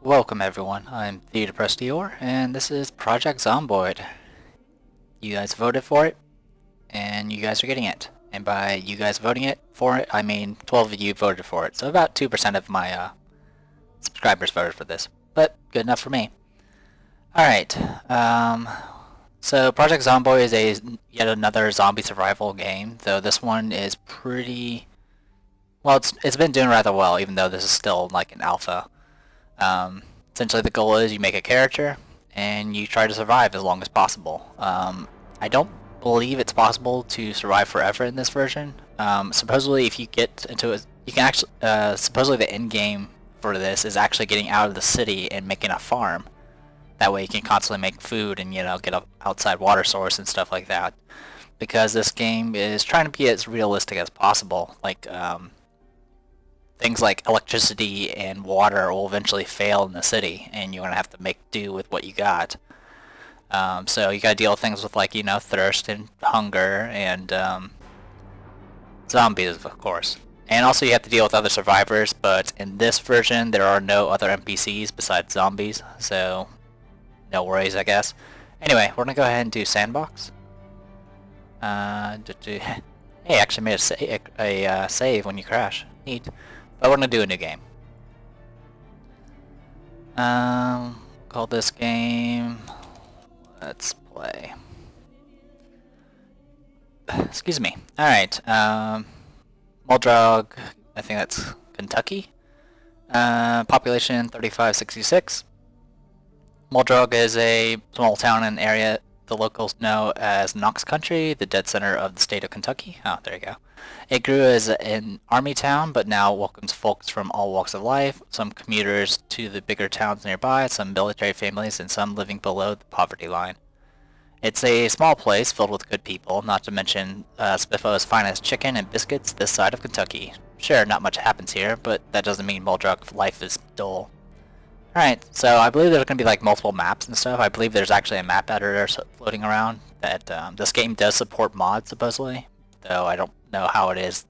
Welcome everyone, I'm the Depressed Eeyore, and this is Project Zomboid. You guys voted for it, and you guys are getting it. And by you guys voting for it, I mean 12 of you voted for it. So about 2% of my subscribers voted for this, but good enough for me. Alright, so Project Zomboid is yet another zombie survival game, though this one is pretty... Well, it's been doing rather well, even though this is still like an alpha. Essentially the goal is you make a character and you try to survive as long as possible. I don't believe it's possible to survive forever in this version. Supposedly if you get into it, you can actually, supposedly the end game for this is actually getting out of the city and making a farm. That way you can constantly make food and, get an outside water source and stuff like that. Because this game is trying to be as realistic as possible. Like, things like electricity and water will eventually fail in the city, and you're going to have to make do with what you got. So you got to deal with things with like, thirst and hunger and zombies, of course. And also you have to deal with other survivors, but in this version there are no other NPCs besides zombies, so no worries, I guess. Anyway, we're going to go ahead and do sandbox. Hey, actually made a save when you crash. Neat. But we're going to do a new game. Call this game... Let's play. Excuse me. Alright, Muldrog, I think that's Kentucky. Population 3566. Muldrog is a small town and area the locals know as Knox Country, the dead center of the state of Kentucky. Oh, there you go. It grew as an army town, but now welcomes folks from all walks of life, some commuters to the bigger towns nearby, some military families, and some living below the poverty line. It's a small place filled with good people, not to mention Spiffo's finest chicken and biscuits this side of Kentucky. Sure, not much happens here, but that doesn't mean Muldrog life is dull. Alright, so I believe there's going to be like multiple maps and stuff. I believe there's actually a map editor floating around that this game does support mods, supposedly, though I don't know how it is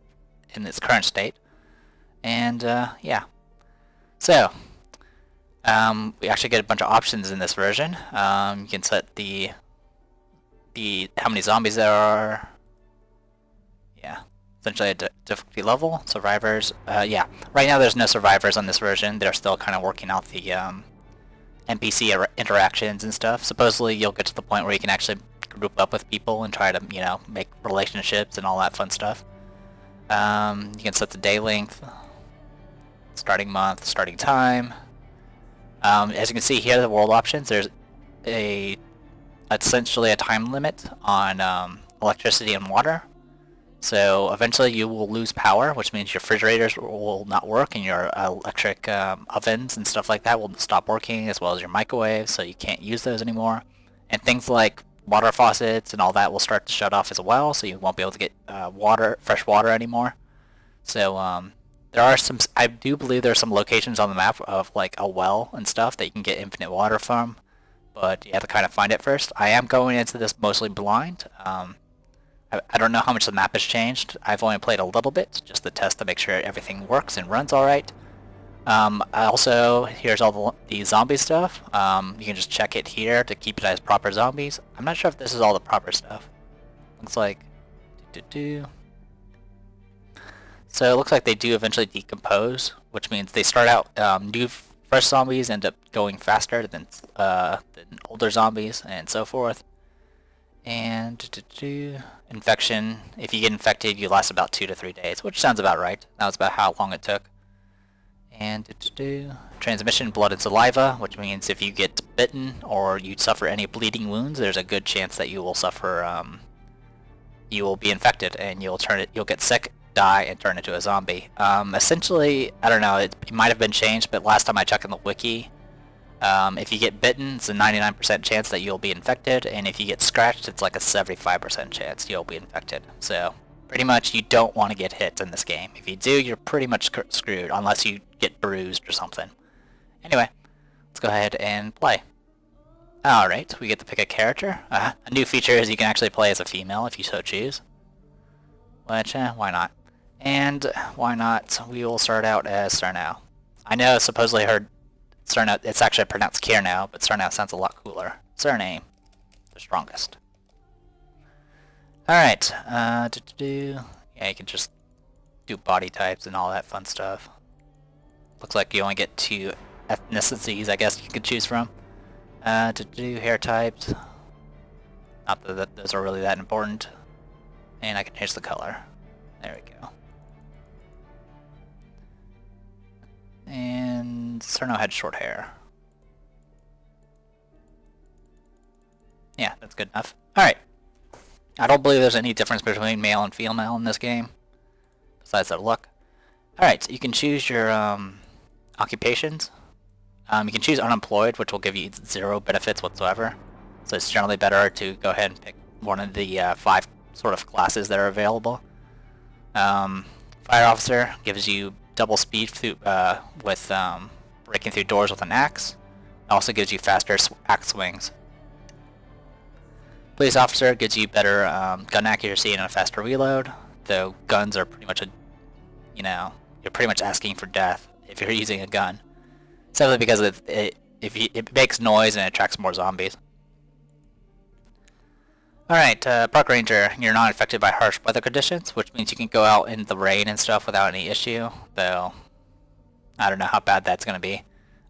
in its current state. And yeah. So, we actually get a bunch of options in this version. You can set the how many zombies there are. Yeah. Essentially a difficulty level, survivors, yeah. Right now there's no survivors on this version. They're still kind of working out the NPC interactions and stuff. Supposedly you'll get to the point where you can actually group up with people and try to, make relationships and all that fun stuff. You can set the day length, starting month, starting time. As you can see here, the world options, there's essentially a time limit on electricity and water. So eventually you will lose power, which means your refrigerators will not work and your electric ovens and stuff like that will stop working, as well as your microwaves, so you can't use those anymore. And things like water faucets and all that will start to shut off as well, so you won't be able to get fresh water anymore. So there are some, I do believe there are some locations on the map of like a well and stuff that you can get infinite water from, but you have to kind of find it first. I am going into this mostly blind. I don't know how much the map has changed. I've only played a little bit, just to test to make sure everything works and runs alright. Also, here's all the zombie stuff. You can just check it here to keep it as proper zombies. I'm not sure if this is all the proper stuff. Looks like... So it looks like they do eventually decompose, which means they start out new fresh zombies end up going faster than older zombies and so forth. And infection, if you get infected, you last about 2 to 3 days, which sounds about right. That was about how long it took. And transmission, blood and saliva, which means if you get bitten or you suffer any bleeding wounds, there's a good chance that you will suffer, you will be infected and you'll get sick, die, and turn into a zombie. Essentially, I don't know, it might have been changed, but last time I checked in the wiki, if you get bitten, it's a 99% chance that you'll be infected, and if you get scratched, it's like a 75% chance you'll be infected. So, pretty much you don't want to get hit in this game. If you do, you're pretty much screwed, unless you get bruised or something. Anyway, let's go ahead and play. Alright, we get to pick a character. A new feature is you can actually play as a female if you so choose. Which, why not? And why not, we will start out as Cirno. I know supposedly her Cirno, it's actually pronounced Cirno, but Cirno sounds a lot cooler. Surname, the strongest. Alright, yeah, you can just do body types and all that fun stuff. Looks like you only get 2 ethnicities, I guess, you could choose from. To do hair types, not that those are really that important. And I can change the color. There we go. And Cirno had short hair. Yeah, that's good enough. Alright. I don't believe there's any difference between male and female in this game, besides their look. Alright, so you can choose your occupations. You can choose unemployed, which will give you 0 benefits whatsoever. So it's generally better to go ahead and pick one of the 5 sort of classes that are available. Fire officer gives you double speed through, with breaking through doors with an axe. It also gives you faster axe swings. Police officer gives you better gun accuracy and a faster reload, though guns are pretty much you're pretty much asking for death if you're using a gun. Simply because it makes noise and it attracts more zombies. Alright, Park Ranger, you're not affected by harsh weather conditions, which means you can go out in the rain and stuff without any issue, though I don't know how bad that's going to be.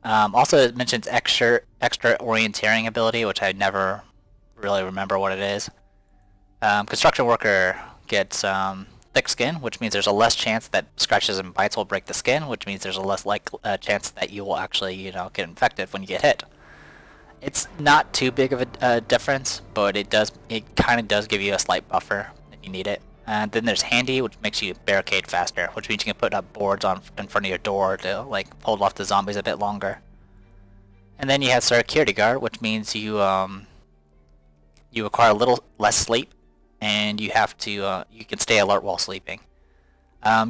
Also, it mentions extra orienteering ability, which I never really remember what it is. Construction worker gets thick skin, which means there's a less chance that scratches and bites will break the skin, which means there's a less chance that you will actually, get infected when you get hit. It's not too big of a difference, but it kind of does give you a slight buffer if you need it. And then there's handy, which makes you barricade faster, which means you can put up boards in front of your door to hold off the zombies a bit longer. And then you have security guard, which means you require a little less sleep, and you have to you can stay alert while sleeping.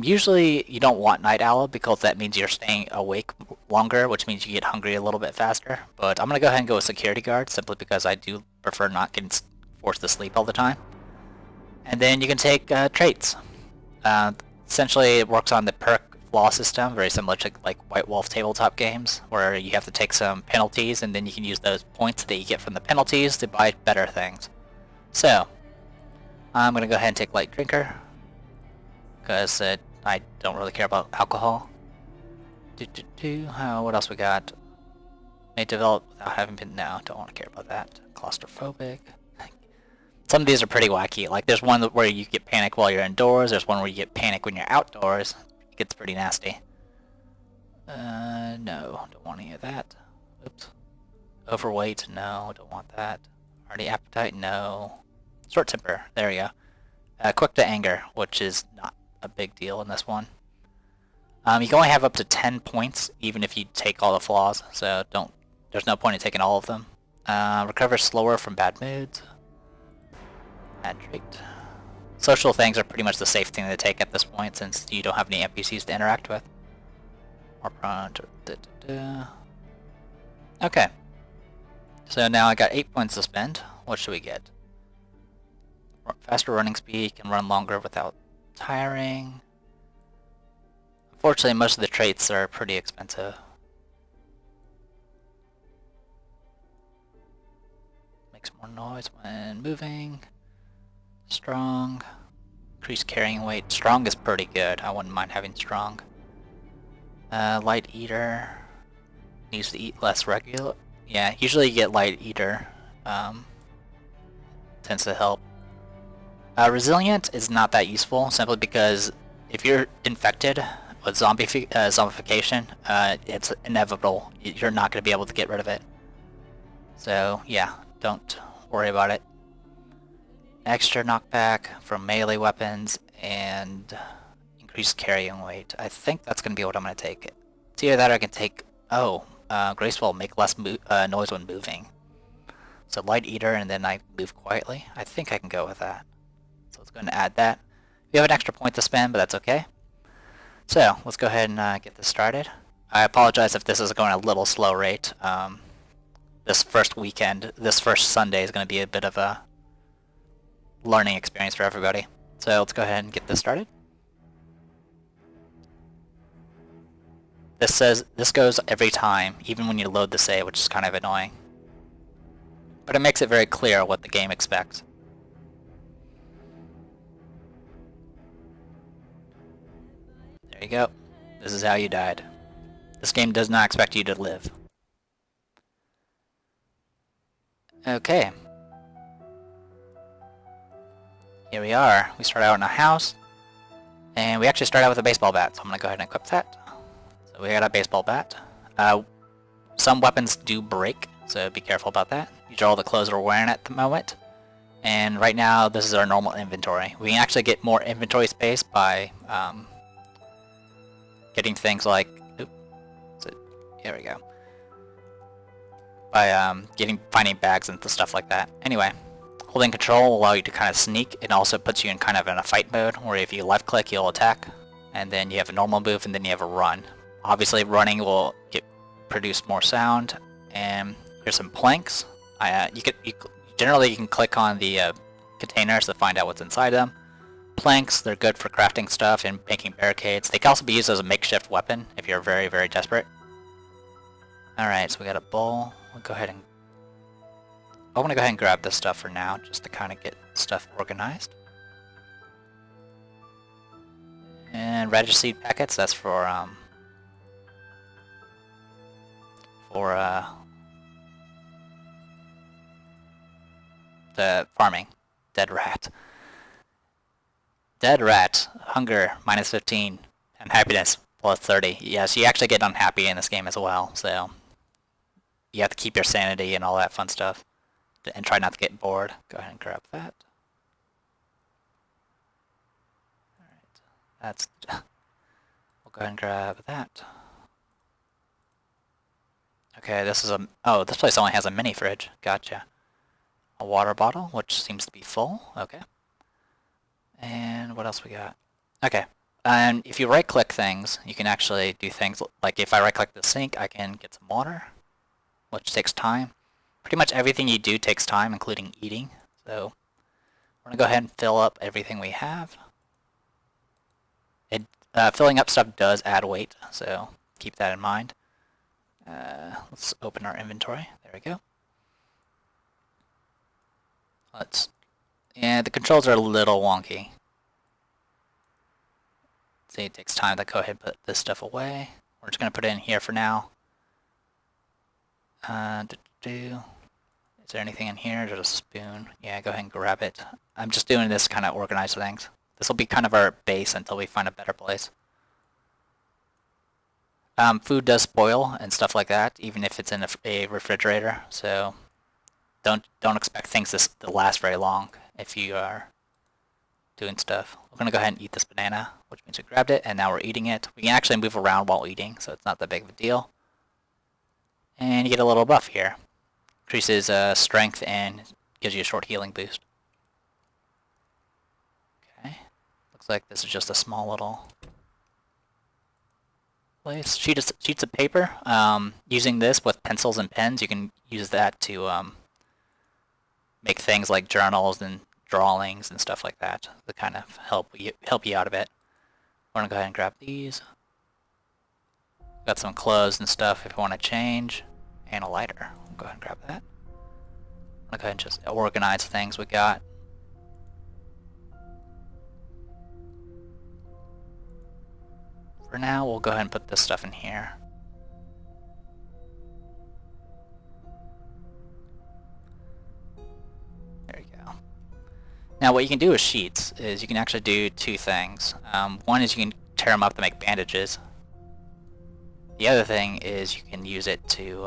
Usually you don't want Night Owl because that means you're staying awake longer, which means you get hungry a little bit faster. But I'm going to go ahead and go with Security Guard simply because I do prefer not getting forced to sleep all the time. And then you can take traits. Essentially it works on the perk flaw system, very similar to White Wolf tabletop games, where you have to take some penalties and then you can use those points that you get from the penalties to buy better things. So, I'm going to go ahead and take Light Drinker, because I don't really care about alcohol. What else we got? May develop without having been... No, don't want to care about that. Claustrophobic. Some of these are pretty wacky. Like there's one where you get panic while you're indoors. There's one where you get panic when you're outdoors. It gets pretty nasty. No, don't want any of that. Oops. Overweight, no, don't want that. Hearty appetite, no. Short temper, there we go. Quick to anger, which is not a big deal in this one. You can only have up to 10 points, even if you take all the flaws, so there's no point in taking all of them. Recover slower from bad moods. Bad trait. Social things are pretty much the safe thing to take at this point, since you don't have any NPCs to interact with. More prone to... Okay. So now I got 8 points to spend. What should we get? Faster running speed, can run longer without tiring. Unfortunately, most of the traits are pretty expensive. Makes more noise when moving. Strong. Increased carrying weight. Strong is pretty good. I wouldn't mind having strong. Light eater. Needs to eat less regular. Yeah, usually you get light eater. Tends to help. Resilient is not that useful, simply because if you're infected with zombification, it's inevitable. You're not going to be able to get rid of it. So, yeah, don't worry about it. Extra knockback from melee weapons and increased carrying weight. I think that's going to be what I'm going to take. It's either that or I can take... Graceful, make less noise when moving. So light eater and then I move quietly. I think I can go with that. So let's go ahead and add that. We have an extra point to spend, but that's okay. So let's go ahead and get this started. I apologize if this is going at a little slow rate. This first Sunday is going to be a bit of a learning experience for everybody. So let's go ahead and get this started. this says this goes every time, even when you load the save, which is kind of annoying. But it makes it very clear what the game expects. There you go. This is how you died. This game does not expect you to live. Okay. Here we are. We start out in a house. And we actually start out with a baseball bat, so I'm going to go ahead and equip that. So we got a baseball bat. Some weapons do break, so be careful about that. These are all the clothes we're wearing at the moment. And right now, this is our normal inventory. We can actually get more inventory space by getting things like... Here we go. By finding bags and stuff like that. Anyway, holding control will allow you to kind of sneak. It also puts you in kind of in a fight mode, where if you left click, you'll attack. And then you have a normal move, and then you have a run. Obviously, running will produce more sound. And here's some planks. Generally, you can click on the containers to find out what's inside them. Planks, they're good for crafting stuff and making barricades. They can also be used as a makeshift weapon if you're very, very desperate. Alright, so we got a bowl. We'll go ahead and... I want to go ahead and grab this stuff for now, just to kind of get stuff organized. And radish seed packets, that's for the farming. Dead rat. Dead rat. Hunger, minus 15. And happiness, plus 30. Yes, you actually get unhappy in this game as well, so... You have to keep your sanity and all that fun stuff. And try not to get bored. Go ahead and grab that. Alright. That's... We'll go ahead and grab that. Okay, this is a... Oh, this place only has a mini fridge. Gotcha. A water bottle, which seems to be full. Okay. And what else we got? Okay. And if you right-click things, you can actually do things like if I right-click the sink, I can get some water, which takes time. Pretty much everything you do takes time, including eating. So we're going to go ahead and fill up everything we have. Filling up stuff does add weight, so keep that in mind. Let's open our inventory. There we go. And the controls are a little wonky. See, it takes time to go ahead and put this stuff away. We're just going to put it in here for now. Is there anything in here? There's a spoon. Yeah, go ahead and grab it. I'm just doing this to kind of organize things. This will be kind of our base until we find a better place. Food does spoil and stuff like that, even if it's in a refrigerator. So don't expect things to last very long if you are doing stuff. We're gonna go ahead and eat this banana, which means we grabbed it, and now we're eating it. We can actually move around while eating, so it's not that big of a deal. And you get a little buff here. Increases strength and gives you a short healing boost. Okay. Looks like this is just a small little place. Sheets of paper. Using this with pencils and pens, you can use that to make things like journals and drawings and stuff like that to kind of help you out a bit. We're gonna go ahead and grab these. Got some clothes and stuff if you want to change, and a lighter. We'll go ahead and grab that. I'm gonna go ahead and just organize things we got. For now, we'll go ahead and put this stuff in here. There you go. Now what you can do with sheets is you can actually do two things. One is you can tear them up to make bandages. The other thing is you can use it to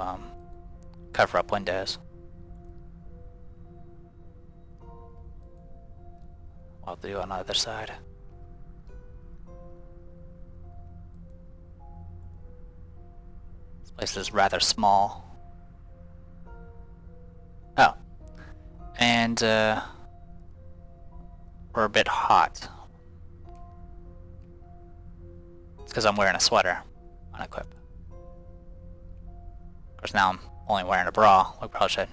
cover up windows. I'll do on the other side. This place is rather small. Oh. And we're a bit hot. It's because I'm wearing a sweater on equip. Of course now I'm only wearing a bra. We probably should.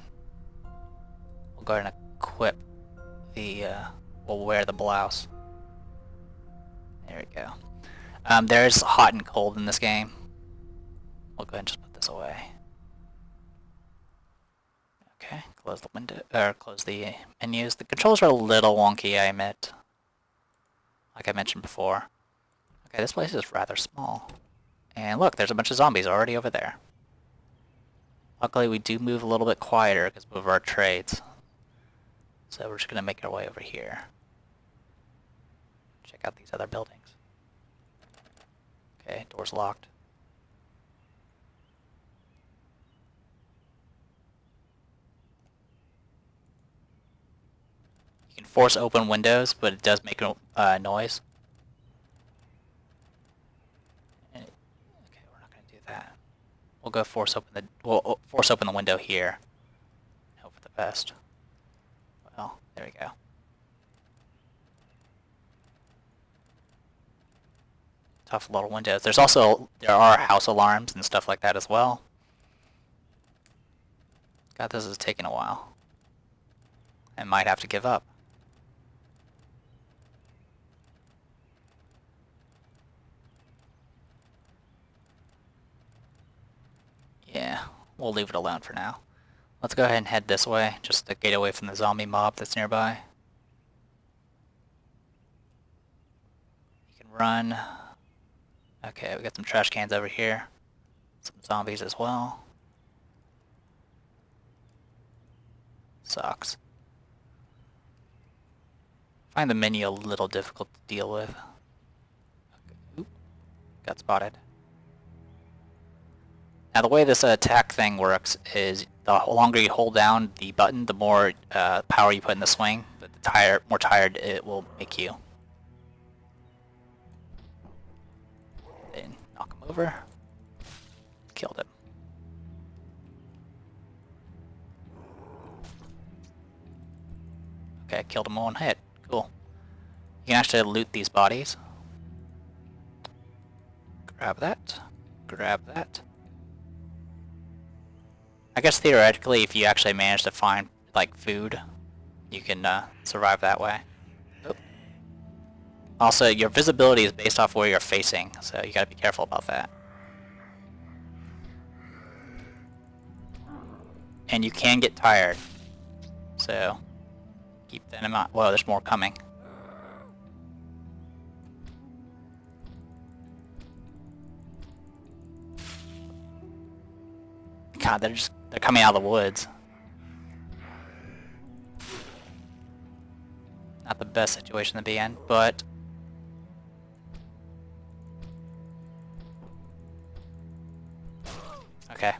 We'll go ahead and equip the we'll wear the blouse. There we go. There's hot and cold in this game. We'll go ahead and just put this away. Okay, close the window, or close the menus. The controls are a little wonky, I admit. Like I mentioned before. Okay, this place is rather small. And look, there's a bunch of zombies already over there. Luckily, we do move a little bit quieter because of our trades. So we're just going to make our way over here. Check out these other buildings. Okay, door's locked. You can force open windows, but it does make a noise. Okay, we're not going to do that. We'll go force open the window here. Hope for the best. Well, there we go. Tough little windows. There are house alarms and stuff like that as well. God, this is taking a while. I might have to give up. Yeah, we'll leave it alone for now. Let's go ahead and head this way, just to get away from the zombie mob that's nearby. You can run. Okay, we got some trash cans over here. Some zombies as well. Sucks. Find the menu a little difficult to deal with. Okay. Oop. Got spotted. Now the way this attack thing works is the longer you hold down the button, the more power you put in the swing, but the more tired it will make you. Then knock him over. Killed him. Okay, killed him in one hit. Cool. You can actually loot these bodies. Grab that. Grab that. I guess theoretically, if you actually manage to find, like, food, you can survive that way. Oop. Also, your visibility is based off where you're facing, so you gotta be careful about that. And you can get tired, so keep that in mind. Whoa, there's more coming. God, they're coming out of the woods. Not the best situation to be in, but okay.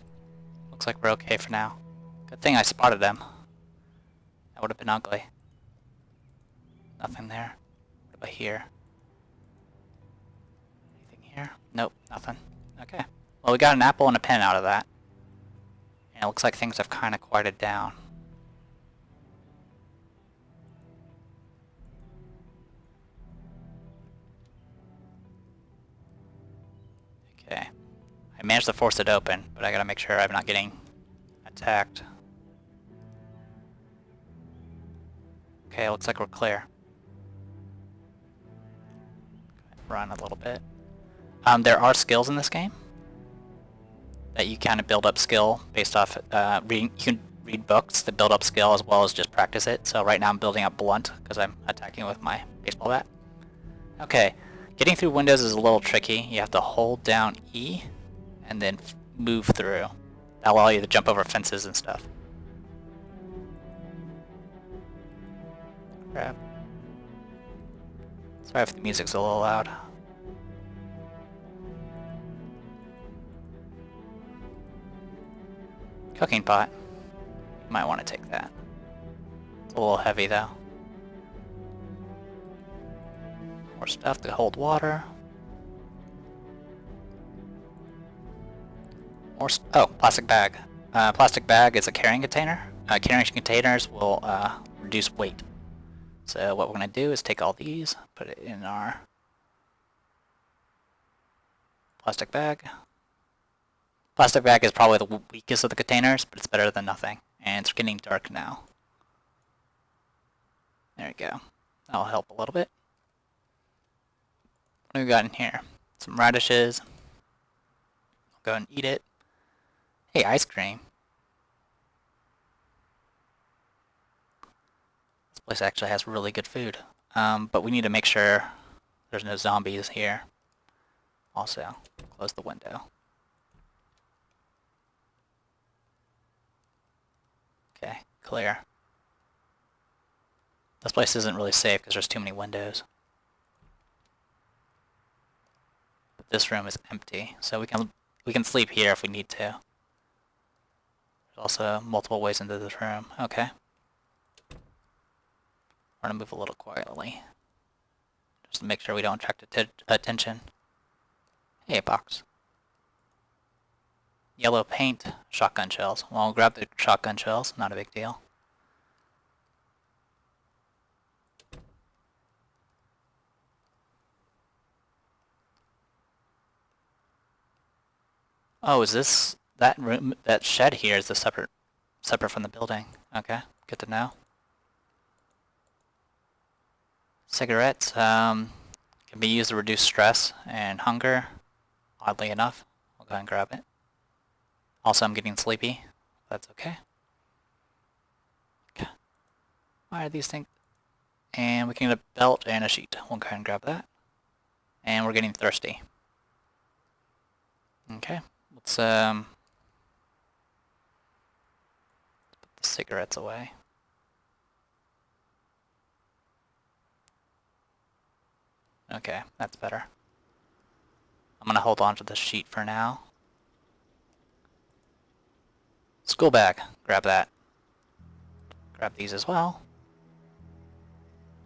Looks like we're okay for now. Good thing I spotted them. That would have been ugly. Nothing there. What about here? Anything here? Nope, nothing. Okay. Well, we got an apple and a pen out of that. And it looks like things have kind of quieted down. Okay. I managed to force it open, but I gotta make sure I'm not getting attacked. Okay, looks like we're clear. Run a little bit. There are skills in this game that you kind of build up skill based off reading. You can read books that build up skill as well as just practice it. So right now I'm building up blunt because I'm attacking with my baseball bat. Okay, getting through windows is a little tricky. You have to hold down E and then move through. That'll allow you to jump over fences and stuff. Crap. Sorry if the music's a little loud. Cooking pot. You might want to take that. It's a little heavy though. More stuff to hold water. More plastic bag. Plastic bag is a carrying container. Carrying containers will reduce weight. So what we're going to do is take all these, put it in our plastic bag. Plastic bag is probably the weakest of the containers, but it's better than nothing. And it's getting dark now. There we go. That'll help a little bit. What do we got in here? Some radishes. I'll go and eat it. Hey, ice cream. This place actually has really good food. But we need to make sure there's no zombies here. Also, close the window. Okay, clear. This place isn't really safe because there's too many windows. But this room is empty, so we can sleep here if we need to. There's also multiple ways into this room. Okay. We're gonna move a little quietly, just to make sure we don't attract attention. Hey, a box. Yellow paint, shotgun shells. Well, I'll grab the shotgun shells, not a big deal. Oh, is this that room? That shed here is the separate from the building. Okay, good to know. Cigarettes can be used to reduce stress and hunger. Oddly enough, I'll go ahead and grab it. Also, I'm getting sleepy. That's okay. Okay. Why are these things? And we can get a belt and a sheet. We'll go ahead and grab that. And we're getting thirsty. Okay, let's put the cigarettes away. Okay, that's better. I'm gonna hold on to the sheet for now. School bag, grab that. Grab these as well.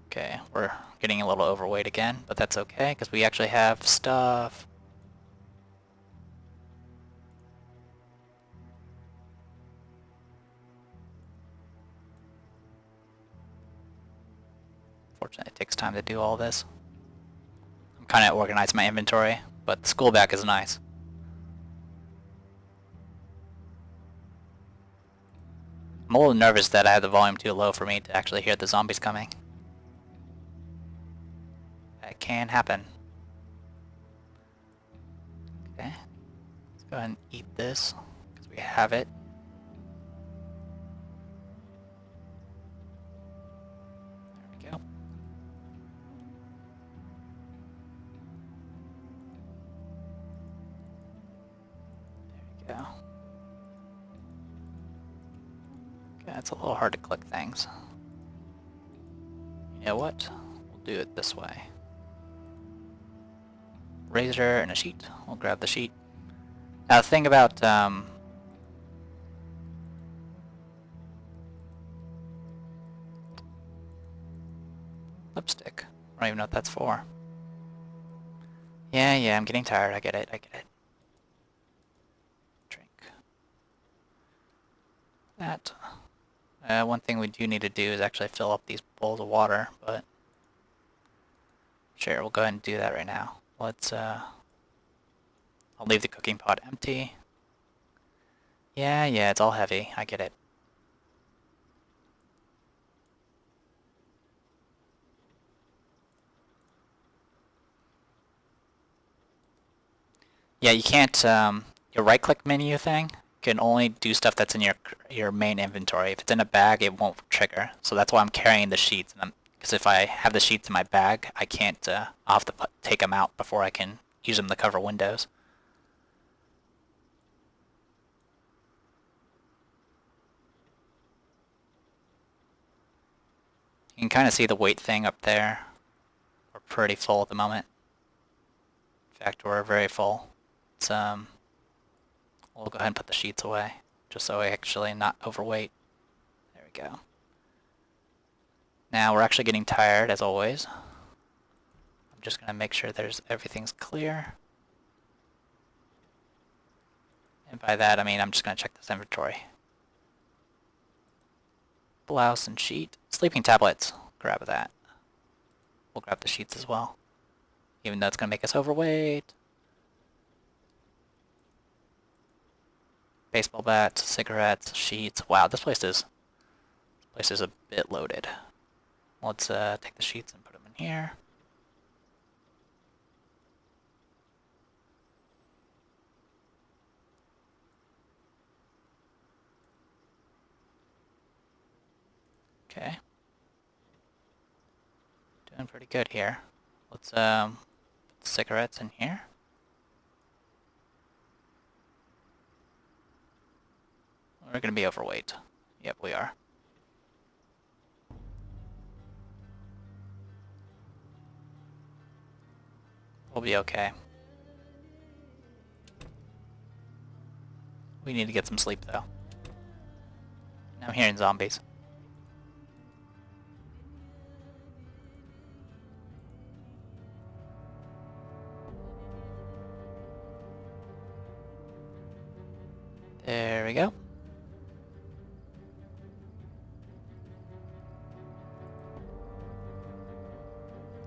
Okay, we're getting a little overweight again, but that's okay, because we actually have stuff. Fortunately, it takes time to do all this. I'm kind of organizing my inventory, but the school bag is nice. I'm a little nervous that I have the volume too low for me to actually hear the zombies coming. That can happen. Okay, let's go ahead and eat this, because we have it. There we go. There we go. Okay, it's a little hard to click things. You know what? We'll do it this way. Razor and a sheet. We'll grab the sheet. Now the thing about lipstick. I don't even know what that's for. Yeah, I'm getting tired. I get it. Drink. That. One thing we do need to do is actually fill up these bowls of water, but sure, we'll go ahead and do that right now. Let's, I'll leave the cooking pot empty. Yeah, it's all heavy. I get it. Yeah, you can't, your right-click menu thing can only do stuff that's in your main inventory. If it's in a bag, it won't trigger. So that's why I'm carrying the sheets. Because if I have the sheets in my bag, I can't, I'll have to take them out before I can use them to cover windows. You can kind of see the weight thing up there. We're pretty full at the moment. In fact, we're very full. It's, we'll go ahead and put the sheets away, just so I actually not overweight. There we go. Now we're actually getting tired, as always. I'm just gonna make sure everything's clear. And by that, I mean I'm just gonna check this inventory. Blouse and sheet. Sleeping tablets. Grab that. We'll grab the sheets as well. Even though it's gonna make us overweight. Baseball bats, cigarettes, sheets. Wow, this place is a bit loaded. Let's take the sheets and put them in here. Okay. Doing pretty good here. Let's put the cigarettes in here. We're gonna be overweight. Yep, we are. We'll be okay. We need to get some sleep though. I'm hearing zombies. There we go.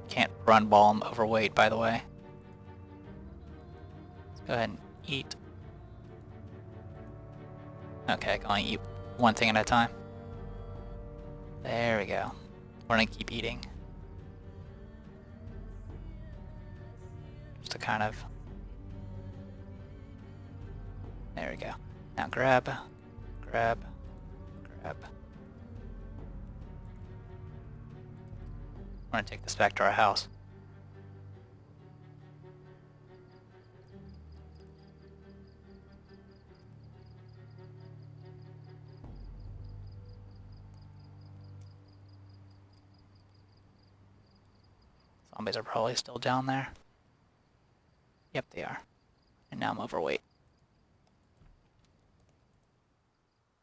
Can't run while I'm overweight, by the way. Let's go ahead and eat. Okay, I can only eat one thing at a time. There we go. We're gonna keep eating. Just to kind of... There we go. Now grab, grab, grab. We're gonna take this back to our house. Zombies are probably still down there. Yep, they are. And now I'm overweight.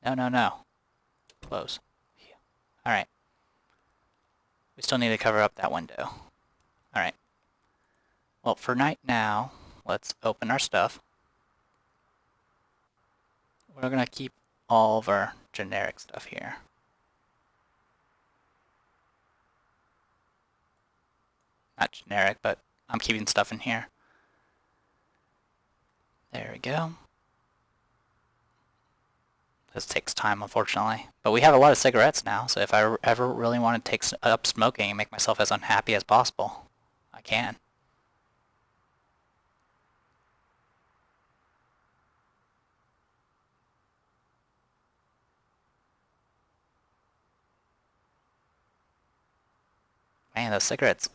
No, no, no. Close. Alright. We still need to cover up that window. Alright. Well, for night now, let's open our stuff. We're gonna keep all of our generic stuff here. Not generic, but I'm keeping stuff in here. There we go. This takes time, unfortunately. But we have a lot of cigarettes now, so if I ever really want to take up smoking and make myself as unhappy as possible, I can. Man, those cigarettes...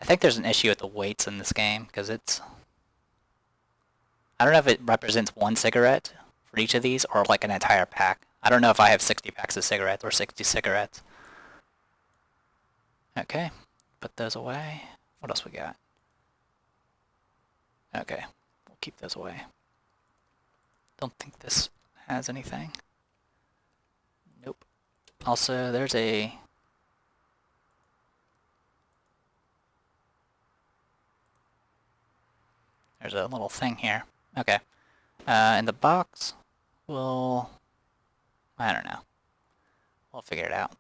I think there's an issue with the weights in this game, because it's... I don't know if it represents one cigarette for each of these, or like an entire pack. I don't know if I have 60 packs of cigarettes, or 60 cigarettes. Okay, put those away. What else we got? Okay, we'll keep those away. Don't think this has anything. Nope. Also, there's a... There's a little thing here. Okay. In the box, we'll... I don't know. We'll figure it out.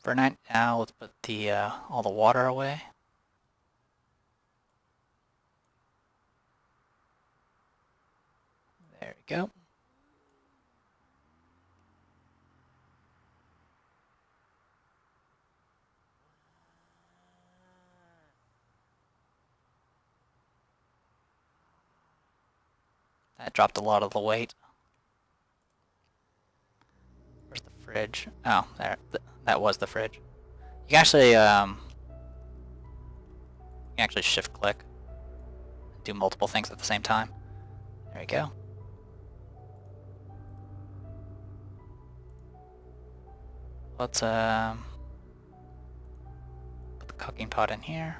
For now, let's put the all the water away. There we go. That dropped a lot of the weight. Where's the fridge? Oh, there. That was the fridge. You can actually shift click. Do multiple things at the same time. There we go. Let's put the cooking pot in here.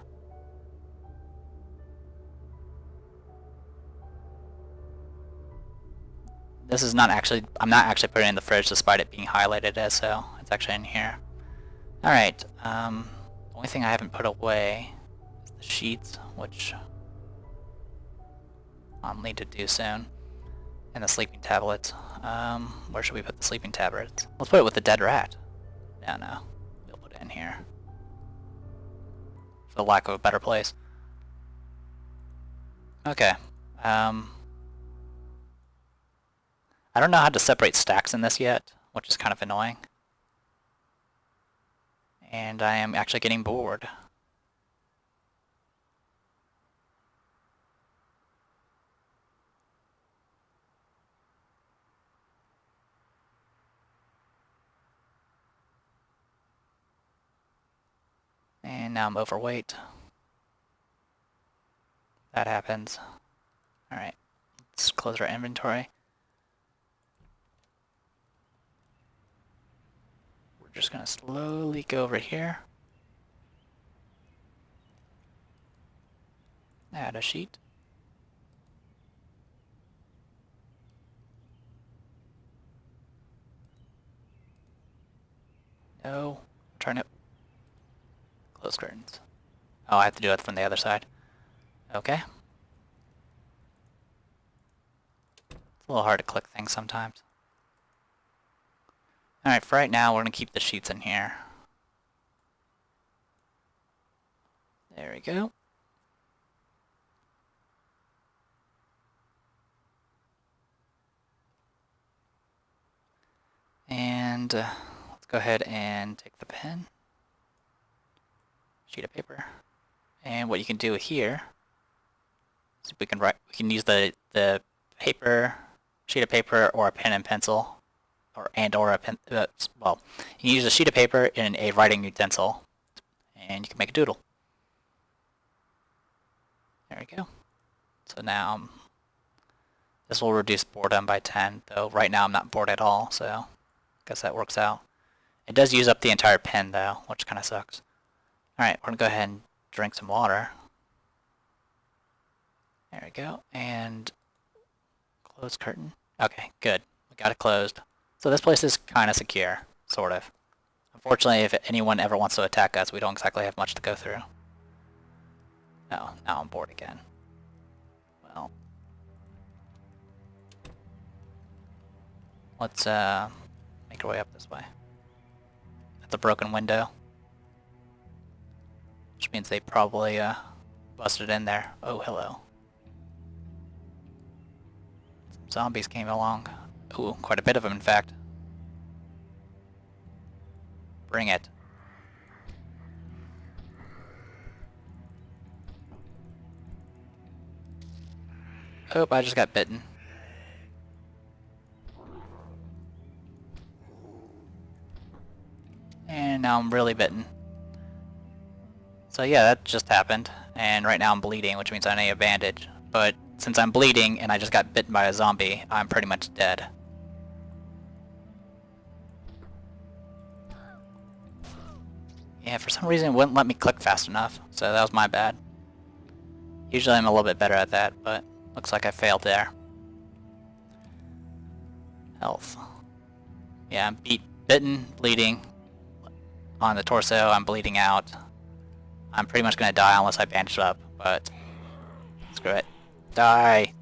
This is not actually, I'm not actually putting it in the fridge despite it being highlighted as so. It's actually in here. Alright, the only thing I haven't put away is the sheets, which I'll need to do soon. And the sleeping tablets. Where should we put the sleeping tablets? Let's put it with the dead rat. No. We'll put it in here. For the lack of a better place. Okay. I don't know how to separate stacks in this yet, which is kind of annoying. And I am actually getting bored. And now I'm overweight. That happens. Alright, let's close our inventory. We're just gonna slowly go over here. Add a sheet. No, I'm trying to close curtains. Oh, I have to do it from the other side. Okay. It's a little hard to click things sometimes. Alright, for right now, we're going to keep the sheets in here. There we go. And let's go ahead and take the pen, sheet of paper, and what you can do here is we can use the paper, sheet of paper, or a pen and pencil, or a pen. Well, you can use a sheet of paper and a writing utensil, and you can make a doodle. There we go. So now this will reduce boredom by 10, though right now I'm not bored at all, so guess that works out. It does use up the entire pen though, which kind of sucks. Alright, we're going to go ahead and drink some water. There we go, and close curtain. Okay, good. We got it closed. So this place is kind of secure, sort of. Unfortunately, if anyone ever wants to attack us, we don't exactly have much to go through. Oh, now I'm bored again. Well, let's make our way up this way. That's a broken window, which means they probably busted in there. Oh, hello. Some zombies came along. Ooh, quite a bit of them, in fact. Bring it. Oh, I just got bitten. And now I'm really bitten. So yeah, that just happened. And right now I'm bleeding, which means I need a bandage. But since I'm bleeding and I just got bitten by a zombie, I'm pretty much dead. Yeah, for some reason it wouldn't let me click fast enough, so that was my bad. Usually I'm a little bit better at that, but looks like I failed there. Health. Yeah, I'm bitten, bleeding. On the torso, I'm bleeding out. I'm pretty much gonna die unless I bandage up, but screw it. Die!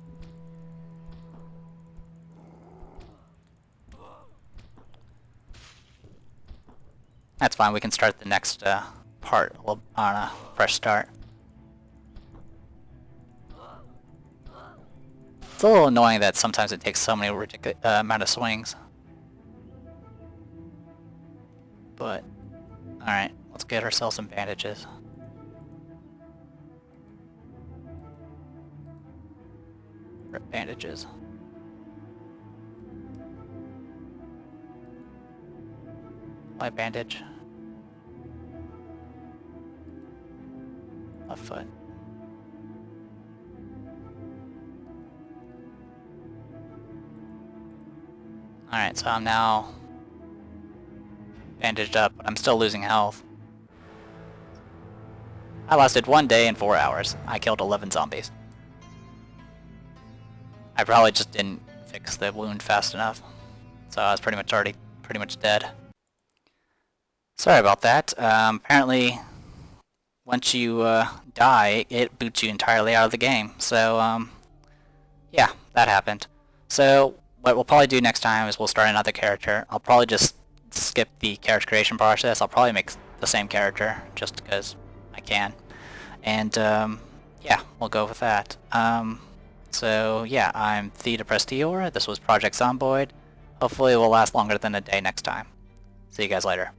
That's fine, we can start the next part on a fresh start. It's a little annoying that sometimes it takes so many ridiculous amount of swings. But, alright, let's get ourselves some bandages. Rip bandages. Light bandage. Left foot. Alright, so I'm now bandaged up, but I'm still losing health. I lasted 1 day and 4 hours. I killed 11 zombies. I probably just didn't fix the wound fast enough, so I was pretty much dead. Sorry about that. Apparently, once you die, it boots you entirely out of the game. So, yeah, that happened. So, what we'll probably do next time is we'll start another character. I'll probably just skip the character creation process. I'll probably make the same character, just because I can. And, yeah, we'll go with that. So, yeah, I'm The Depressed Eeyore. This was Project Zomboid. Hopefully it will last longer than a day next time. See you guys later.